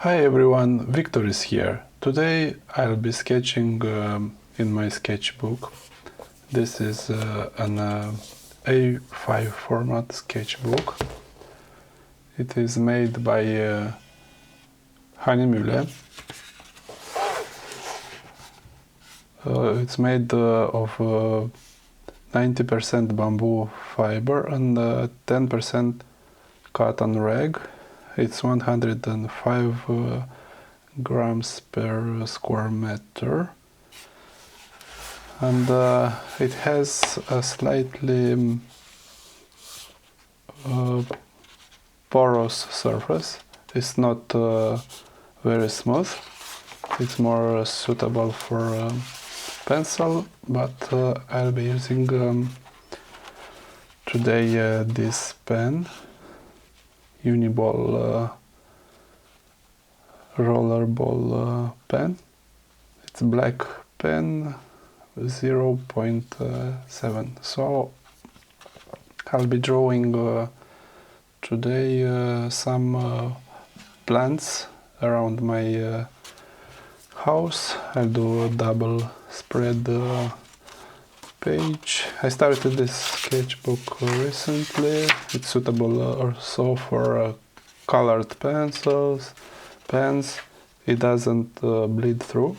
Hi everyone, Victor is here. Today I'll be sketching in my sketchbook. This is an A5 format sketchbook. It is made by Hahnemühle. It's made of 90% bamboo fiber and 10% cotton rag. It's 105 grams per square meter, and it has a slightly porous surface. It's not very smooth. It's more suitable for pencil, but I'll be using today this pen, Uni-ball rollerball pen. It's black pen, 0.7. So I'll be drawing today some plants around my house. I'll do a double spread page. I started this sketchbook recently. It's suitable also for colored pens. It doesn't bleed through.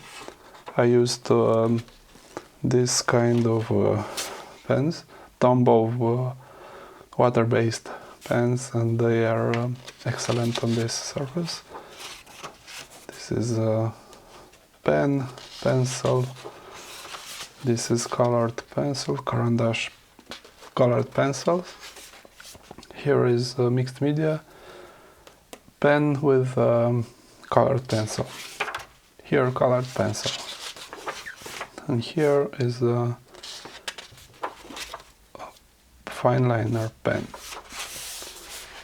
I used this kind of pens, Tombow water-based pens, and they are excellent on this surface. This is a pencil. This is colored pencil, Caran D'ache colored pencils. Here is a mixed media pen with colored pencil. Here colored pencil. And here is a fine liner pen.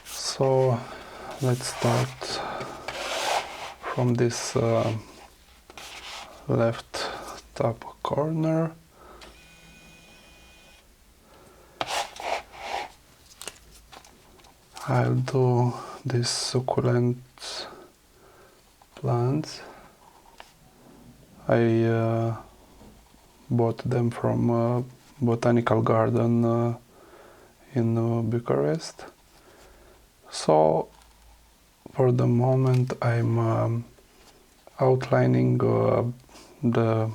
So let's start from this left top corner. I'll do these succulent plants. I bought them from a botanical garden in Bucharest. So for the moment I'm outlining the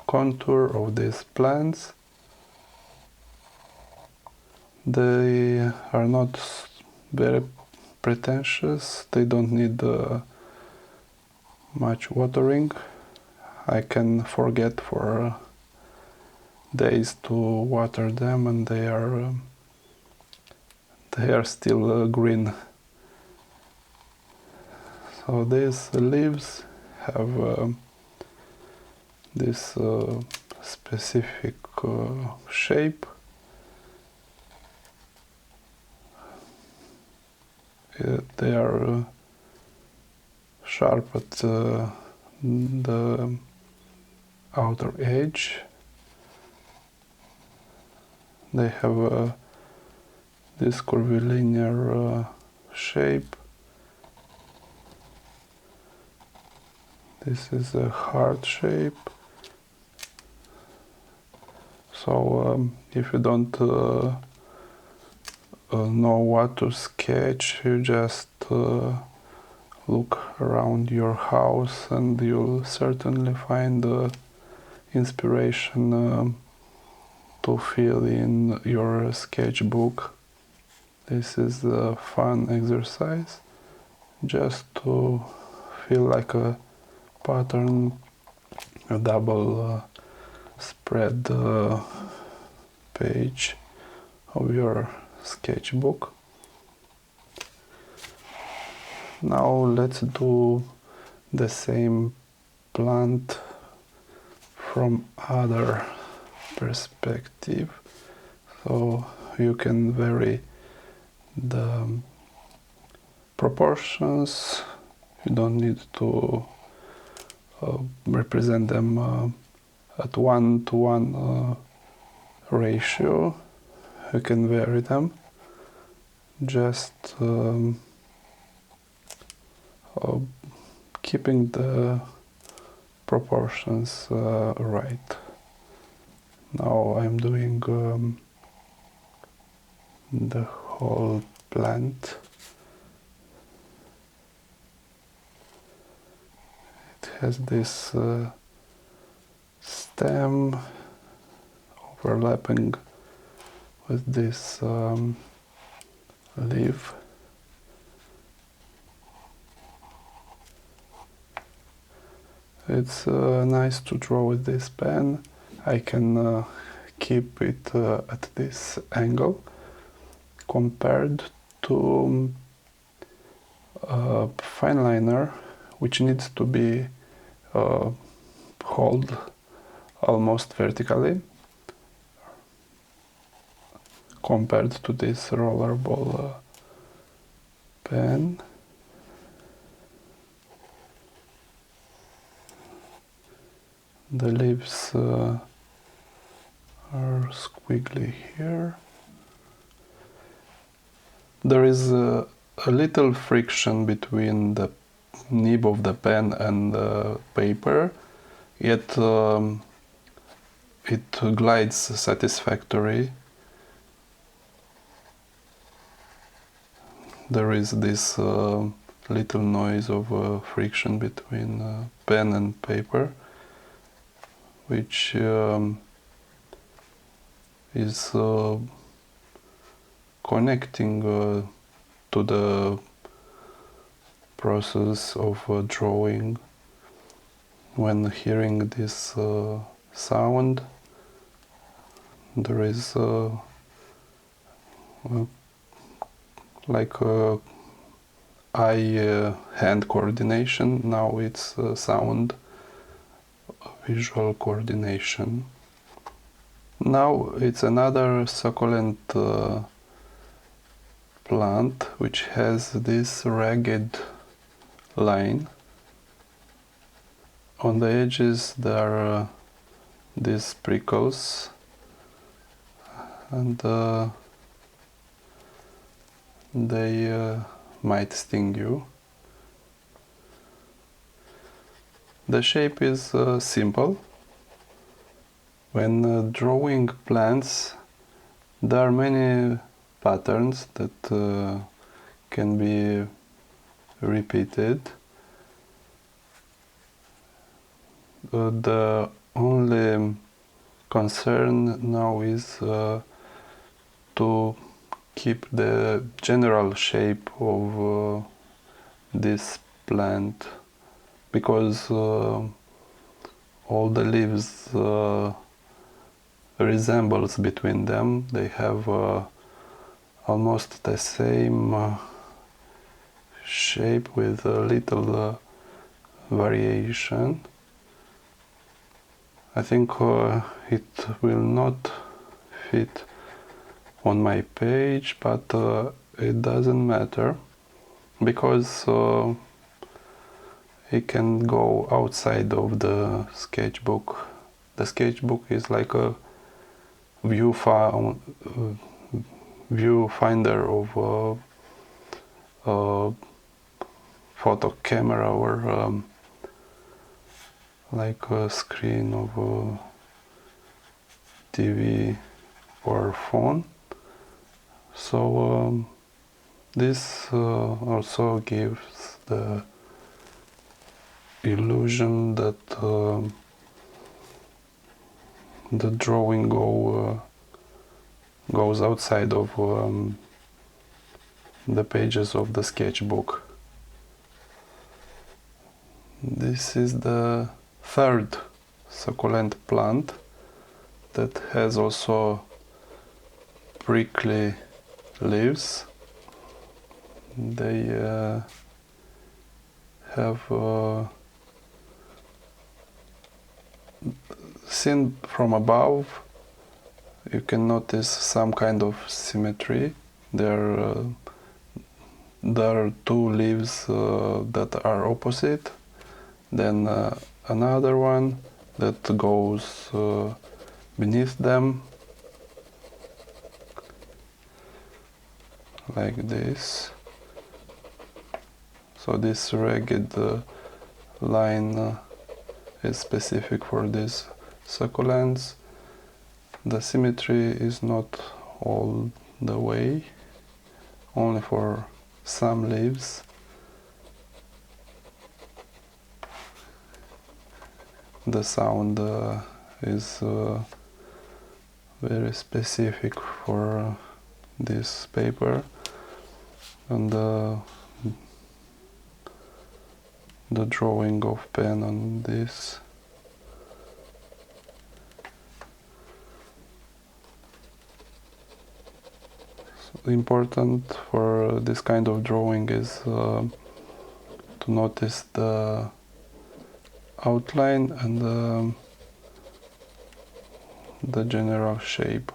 contour of these plants. They are not very pretentious, they don't need much watering. I can forget for days to water them, and they are still green. So these leaves have this specific shape. They are sharp at the outer edge. They have this curvilinear shape. This is a heart shape. So if you don't know what to sketch, you just look around your house and you'll certainly find inspiration to fill in your sketchbook. This is a fun exercise, just to feel like a pattern, a double spread page of your sketchbook. Now let's do the same plant from other perspective, so you can vary the proportions. You don't need to represent them at 1:1 ratio. You can vary them. Just uh, keeping the proportions right. Now I'm doing the whole plant. It has this stem overlapping with this leaf. It's nice to draw with this pen. I can keep it at this angle compared to a fine liner, which needs to be held almost vertically compared to this rollerball pen. The leaves are squiggly here. There is a little friction between the nib of the pen and the paper, yet it glides satisfactorily. There is this little noise of friction between pen and paper, which is connecting to the process of drawing. When hearing this sound, there is like eye-hand coordination. Now it's sound visual coordination. Now it's another succulent plant which has this ragged line. On the edges there are these prickles, and they might sting you. The shape is simple. When drawing plants, there are many patterns that can be repeated. The only concern now is to keep the general shape of this plant, because all the leaves resembles between them. They have almost the same shape with a little variation. I think it will not fit on my page, but it doesn't matter, because it can go outside of the sketchbook. The sketchbook is like a viewfinder of a photo camera, or like a screen of a TV or phone. So this also gives the illusion that the drawing goes outside of the pages of the sketchbook. This is the third succulent plant that has also prickly leaves. They have seen from above, you can notice some kind of symmetry. There are two leaves that are opposite, then another one that goes beneath them, like this. So this ragged line is specific for these succulents. The symmetry is not all the way, only for some leaves. The sound is very specific for this paper, and the drawing of pen on this. So important for this kind of drawing is to notice the outline and the general shape.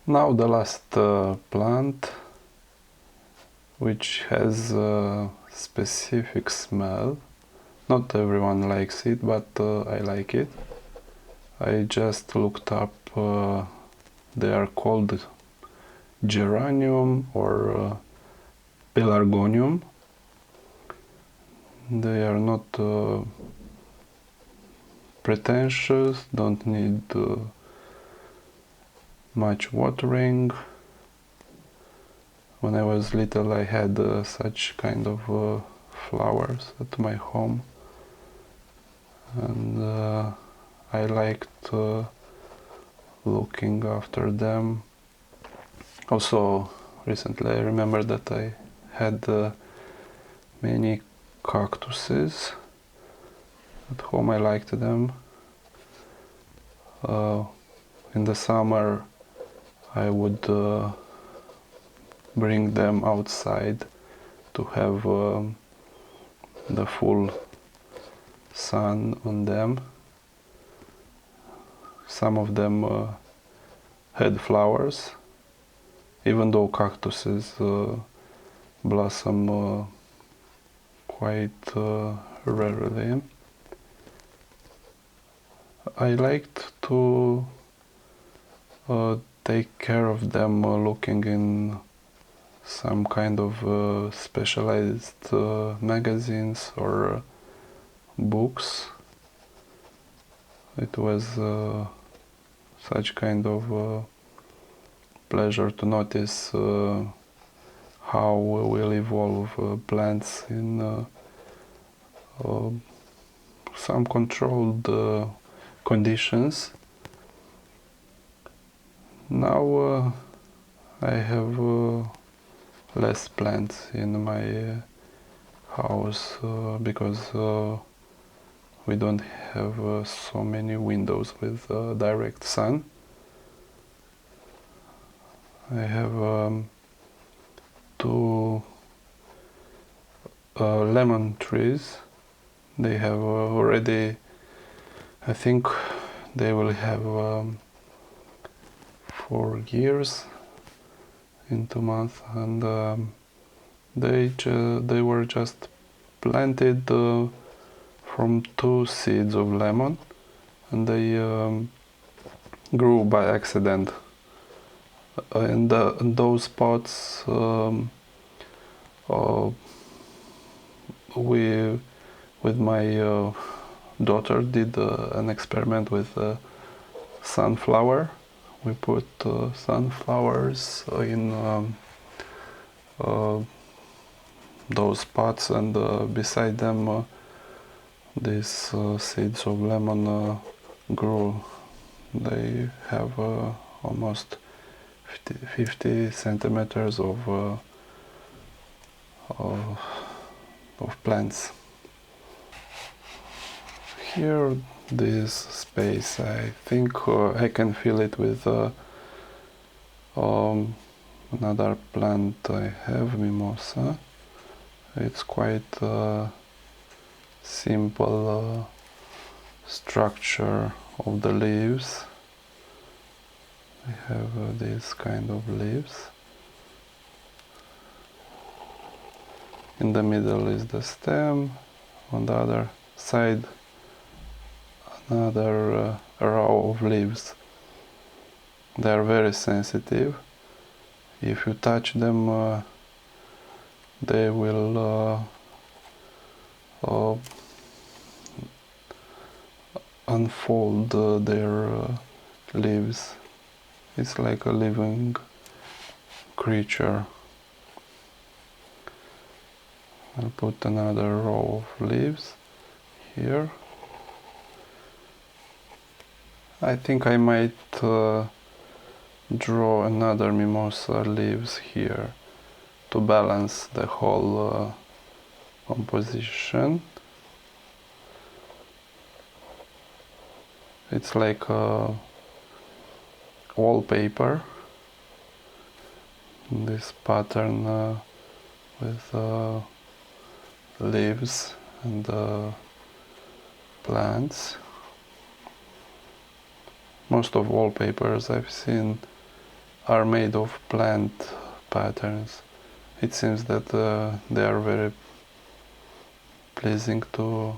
Now the last plant, which has a specific smell. Not everyone likes it, but I like it. I just looked up, they are called geranium or pelargonium. They are not pretentious, don't need much watering. When I was little, I had such kind of flowers at my home, and I liked looking after them. Also, recently I remember that I had many cactuses at home. I liked them. In the summer I would bring them outside to have the full sun on them. Some of them had flowers, even though cactuses blossom quite rarely. I liked to take care of them looking in some kind of specialized magazines or books. It was such kind of pleasure to notice how will evolve plants in some controlled conditions. Now I have less plants in my house because we don't have so many windows with direct sun. I have two lemon trees. They have already, I think they will have 4 years in 2 months, and they were just planted from 2 seeds of lemon, and they grew by accident. And those pots we with my daughter did an experiment with sunflower. We put sunflowers in those pots, and beside them these seeds of lemon grew. They have almost 50 centimeters of plants. Here, this space, I think I can fill it with another plant I have, mimosa. It's quite simple structure of the leaves. I have this kind of leaves. In the middle is the stem, on the other side another row of leaves. They are very sensitive. If you touch them, they will unfold their leaves. It's like a living creature. I'll put another row of leaves here. I think I might draw another mimosa leaves here to balance the whole composition. It's like a wallpaper, this pattern with leaves and plants. Most of wallpapers I've seen are made of plant patterns. It seems that they are very pleasing to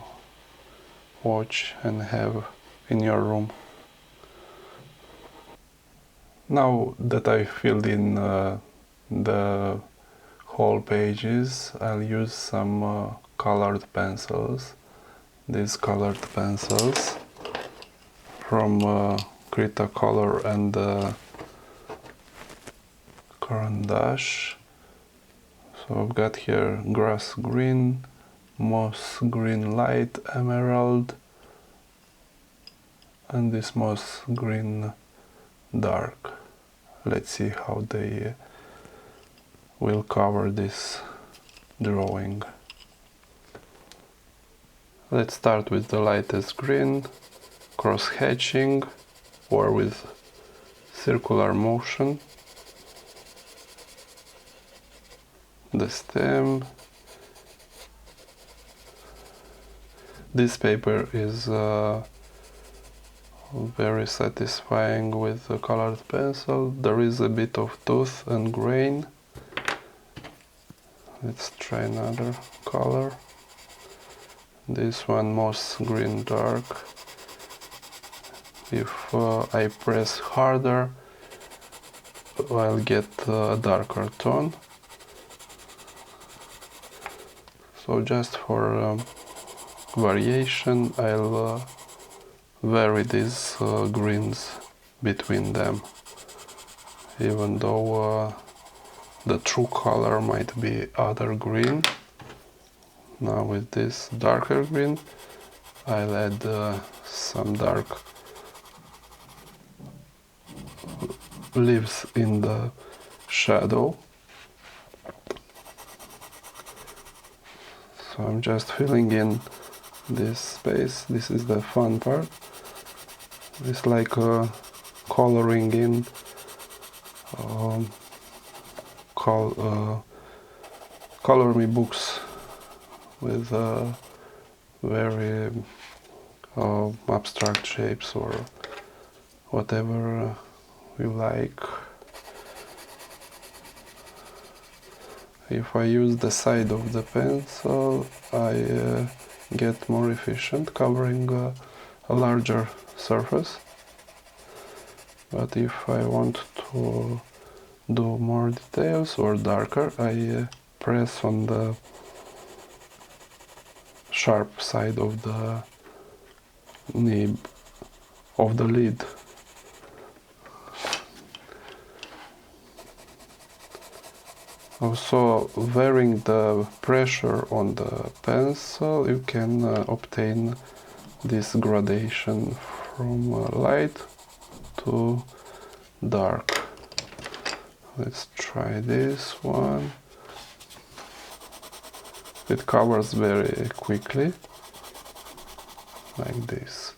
watch and have in your room. Now that I filled in the whole pages, I'll use some colored pencils. These colored pencils from Cretacolor and Caran D'ache. So I've got here grass green, moss green light, emerald, and this moss green dark. Let's see how they will cover this drawing. Let's start with the lightest green, cross-hatching or with circular motion. The stem. This paper is very satisfying with the colored pencil. There is a bit of tooth and grain. Let's try another color. This one, moss green dark. If I press harder, I'll get a darker tone. So just for variation, I'll vary these greens between them, even though the true color might be other green. Now with this darker green, I'll add some dark leaves in the shadow. So I'm just filling in this space. This is the fun part. It's like coloring in color me books with very abstract shapes or whatever you like. If I use the side of the pencil, I get more efficient covering a larger surface. But if I want to do more details or darker, I press on the sharp side of the nib of the lid. Also, varying the pressure on the pencil, you can obtain this gradation from light to dark. Let's try this one. It covers very quickly, like this.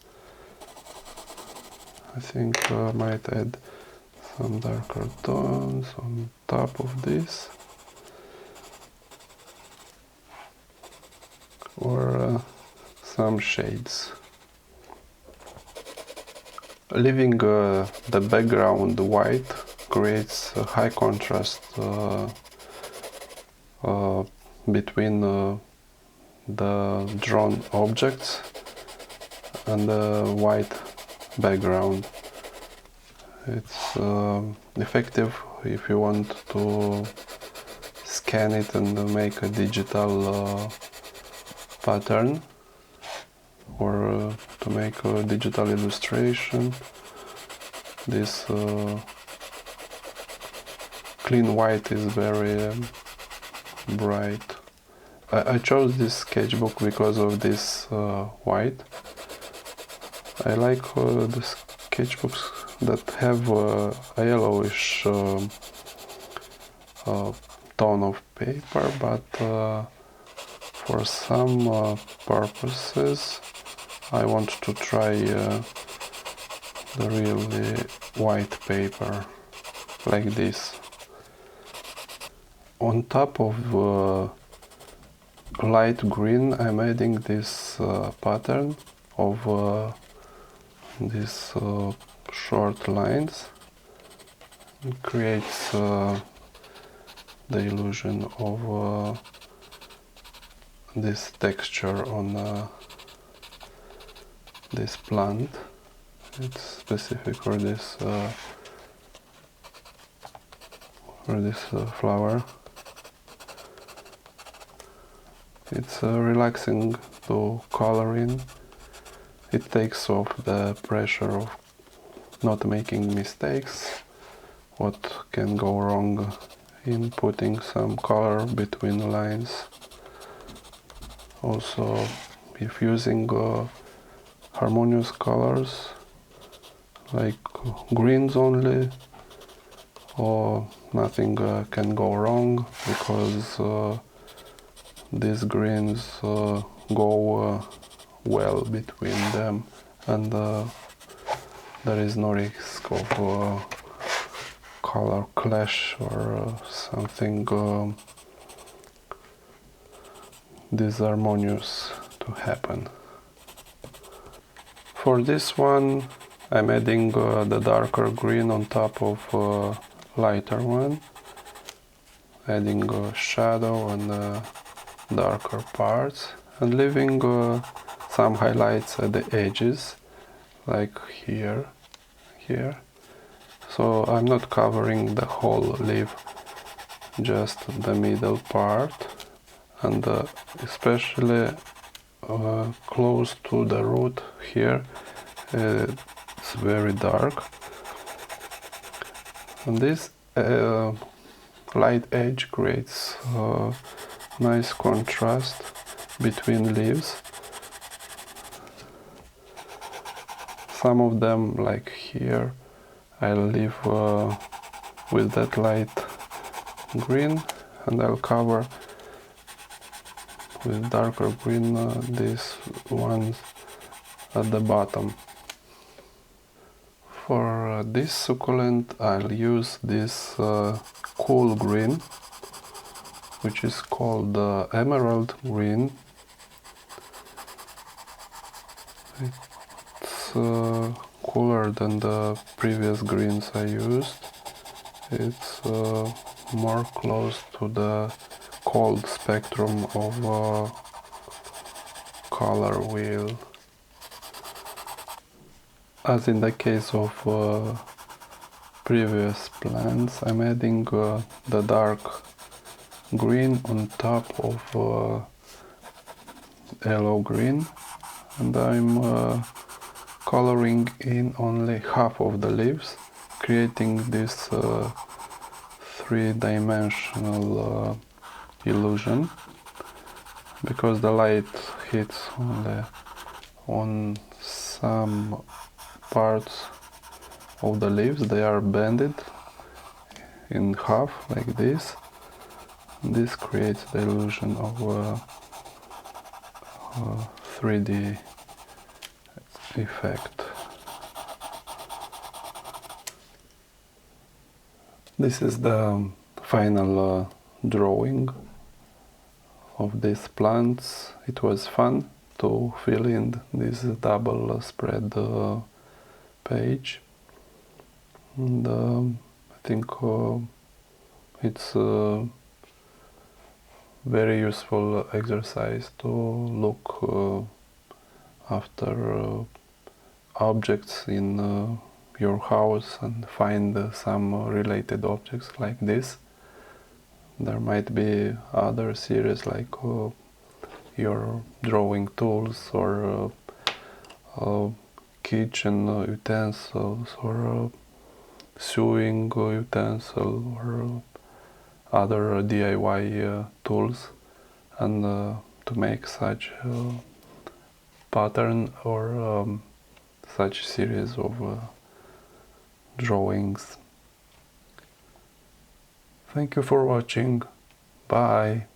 I think I might add some darker tones on top of this, or some shades. Leaving the background white creates a high contrast between the drawn objects and the white background. It's effective if you want to scan it and make a digital pattern, or to make a digital illustration. This clean white is very bright. I chose this sketchbook because of this white. I like the sketchbooks that have a yellowish tone of paper, but for some purposes I want to try the really white paper like this. On top of light green I'm adding this pattern of these short lines. It creates the illusion of this texture on this plant. It's specific for this flower. It's relaxing to color in. It takes off the pressure of not making mistakes, what can go wrong in putting some color between lines. Also, if using harmonious colors like greens only, or nothing can go wrong, because these greens go well between them, and there is no risk of color clash or something disharmonious to happen. For this one I'm adding the darker green on top of lighter one, adding shadow and darker parts, and leaving some highlights at the edges, like here. So I'm not covering the whole leaf, just the middle part, and especially close to the root here, it's very dark. And this light edge creates nice contrast between leaves. Some of them, like here, I'll leave with that light green, and I'll cover with darker green these ones at the bottom. For this succulent I'll use this cool green, which is called emerald green. It's cooler than the previous greens I used. It's more close to the cold spectrum of color wheel. As in the case of previous plants, I'm adding the dark green on top of yellow green, and I'm coloring in only half of the leaves, creating this three-dimensional illusion, because the light hits only on some parts of the leaves. They are bended in half like this. This creates the illusion of a 3D effect. This is the final drawing of these plants. It was fun to fill in this double spread page, and I think it's a very useful exercise to look after objects in your house and find some related objects like this. there might be other series like your drawing tools or kitchen utensils or sewing utensil or other DIY tools, and to make such pattern or such series of drawings. Thank you for watching. Bye.